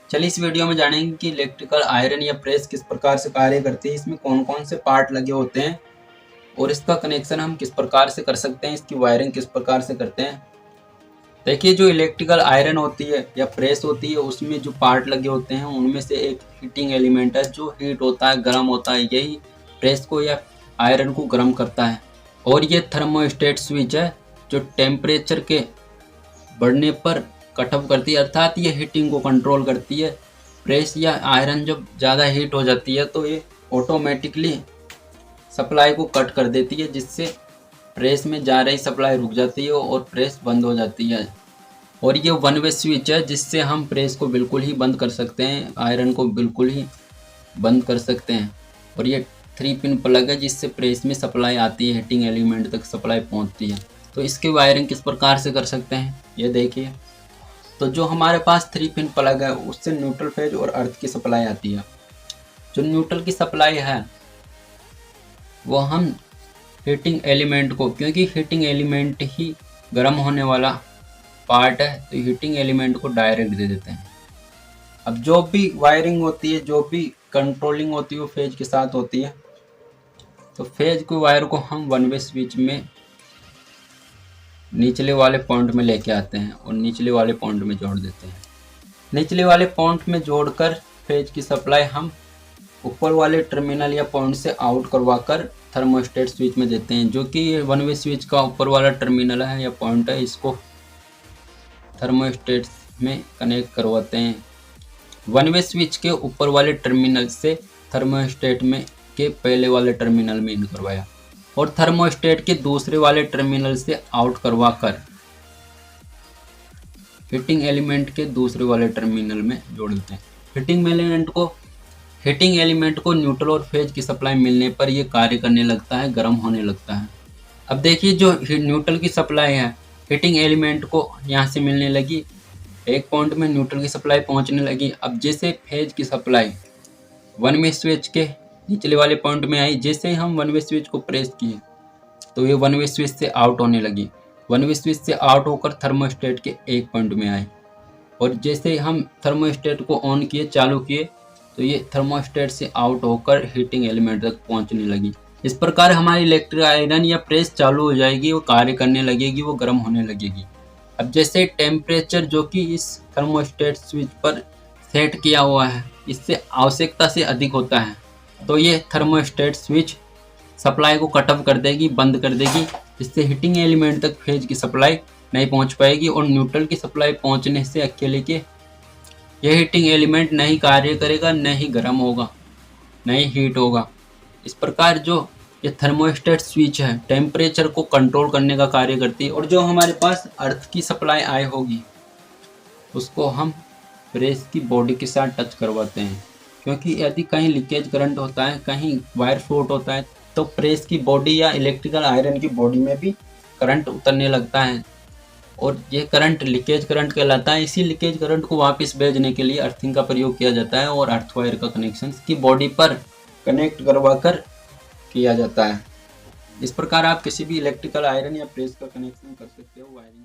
चलिए इस वीडियो में जानेंगे कि इलेक्ट्रिकल आयरन या प्रेस किस प्रकार से कार्य करती है, इसमें कौन कौन से पार्ट लगे होते हैं और इसका कनेक्शन हम किस प्रकार से कर सकते हैं, इसकी वायरिंग किस प्रकार से करते हैं। देखिए, जो इलेक्ट्रिकल आयरन होती है या प्रेस होती है उसमें जो पार्ट लगे होते हैं उनमें से एक हीटिंग एलिमेंट है जो हीट होता है, गर्म होता है। यही प्रेस को या आयरन को गर्म करता है। और ये थर्मोस्टेट स्विच है जो टेम्परेचर के बढ़ने पर कट ऑफ करती है, अर्थात ये हीटिंग को कंट्रोल करती है। प्रेस या आयरन जब ज़्यादा हीट हो जाती है तो ये ऑटोमेटिकली सप्लाई को कट कर देती है, जिससे प्रेस में जा रही सप्लाई रुक जाती है और प्रेस बंद हो जाती है। और ये वन वे स्विच है जिससे हम प्रेस को बिल्कुल ही बंद कर सकते हैं, आयरन को बिल्कुल ही बंद कर सकते हैं। और ये 3 पिन प्लग है जिससे प्रेस में सप्लाई आती है, हीटिंग एलिमेंट तक सप्लाई पहुंचती है। तो इसकी वायरिंग किस प्रकार से कर सकते हैं ये देखिए। तो जो हमारे पास 3 पिन प्लग है उससे न्यूट्रल फेज और अर्थ की सप्लाई आती है। जो न्यूट्रल की सप्लाई है वो हम हीटिंग एलिमेंट को, क्योंकि हीटिंग एलिमेंट ही गर्म होने वाला पार्ट है, तो हीटिंग एलिमेंट को डायरेक्ट दे देते हैं। अब जो भी वायरिंग होती है, जो भी कंट्रोलिंग होती है वो फेज के साथ होती है। तो फेज की वायर को हम वन वे स्विच में निचले वाले पॉइंट में लेके आते हैं और निचले वाले पॉइंट में जोड़ देते हैं। निचले वाले पॉइंट में जोड़कर फेज की सप्लाई हम ऊपर वाले टर्मिनल या पॉइंट से आउट करवाकर थर्मोस्टेट स्विच में देते हैं, जो कि ये वन वे स्विच का ऊपर वाला टर्मिनल है या पॉइंट है। इसको थर्मोस्टेट में कनेक्ट करवाते हैं। वन वे स्विच के ऊपर वाले टर्मिनल से थर्मोस्टेट में के पहले वाले टर्मिनल में इन करवाया और थर्मोस्टेट के दूसरे वाले टर्मिनल से आउट करवाकर हीटिंग एलिमेंट के दूसरे वाले टर्मिनल में जोड़ देते हैं। हीटिंग एलिमेंट को न्यूट्रल और फेज की सप्लाई मिलने पर यह कार्य करने लगता है, गर्म होने लगता है। अब देखिए, जो न्यूट्रल की सप्लाई है हीटिंग एलिमेंट को यहाँ से मिलने लगी, एक पॉइंट में न्यूट्रल की सप्लाई पहुँचने लगी। अब जैसे फेज की सप्लाई वन वे स्विच के निचले वाले पॉइंट में आई, जैसे हम वन वे स्विच को प्रेस किए तो ये वन वे स्विच से आउट होने लगी। वन वे स्विच से आउट होकर थर्मोस्टेट के एक पॉइंट में आए और जैसे हम थर्मोस्टेट को ऑन किए, चालू किए, तो ये थर्मोस्टेट से आउट होकर हीटिंग एलिमेंट तक पहुंचने लगी। इस प्रकार हमारी इलेक्ट्रिक आयरन या प्रेस चालू हो जाएगी, वो कार्य करने लगेगी, वो गर्म होने लगेगी। अब जैसे टेम्परेचर जो कि इस थर्मोस्टेट स्विच पर सेट किया हुआ है इससे आवश्यकता से अधिक होता है, तो ये थर्मोस्टेट स्विच सप्लाई को कट ऑफ कर देगी, बंद कर देगी, जिससे हीटिंग एलिमेंट तक फेज की सप्लाई नहीं पहुंच पाएगी और न्यूट्रल की सप्लाई पहुंचने से अकेले के यह हीटिंग एलिमेंट नहीं कार्य करेगा, न ही गर्म होगा, न ही हीट होगा। इस प्रकार जो ये थर्मोस्टेट स्विच है टेम्परेचर को कंट्रोल करने का कार्य करती है। और जो हमारे पास अर्थ की सप्लाई आई होगी उसको हम प्रेस की बॉडी के साथ टच करवाते हैं, क्योंकि यदि कहीं लीकेज करंट होता है, कहीं वायर शॉर्ट होता है, तो प्रेस की बॉडी या इलेक्ट्रिकल आयरन की बॉडी में भी करंट उतरने लगता है और ये करंट लीकेज करंट कहलाता है। इसी लीकेज करंट को वापस भेजने के लिए अर्थिंग का प्रयोग किया जाता है और अर्थ वायर का कनेक्शन की बॉडी पर कनेक्ट करवाकर किया जाता है। इस प्रकार आप किसी भी इलेक्ट्रिकल आयरन या प्रेस का कनेक्शन कर सकते हो, वायरिंग